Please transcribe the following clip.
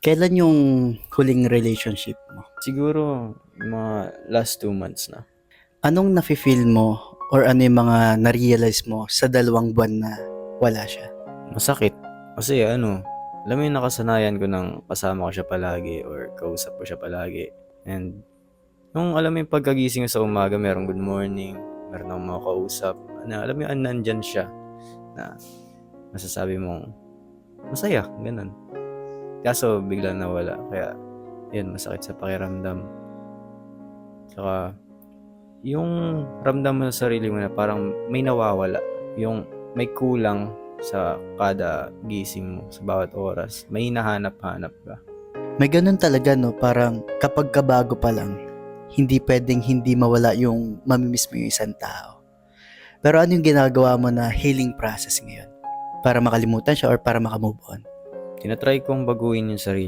Kailan yung huling relationship mo? Siguro, mga last 2 months na. Anong nafe-feel mo or ano yung mga na-realize mo sa 2 buwan na wala siya? Masakit. Kasi alam mo yung nakasanayan ko ng kasama ko siya palagi or kausap ko siya palagi. And yung alam mo yung pagkagising ko sa umaga, merong good morning, meron akong makausap. Alam mo yung nandyan siya na masasabi mong masaya, ganun. Kaso bigla nawala. Kaya yun, masakit sa pakiramdam. Saka yung ramdam mo sa sarili mo na parang may nawawala. Yung may kulang sa kada gising mo, sa bawat oras. May hinahanap-hanap ka. May ganun talaga, no? Parang kapag kabago pa lang, hindi pwedeng hindi mawala yung mamimiss mo yung isang tao. Pero ano yung ginagawa mo na healing process ngayon? Para makalimutan siya or para makamove on? Tinatry kong baguhin yung sarili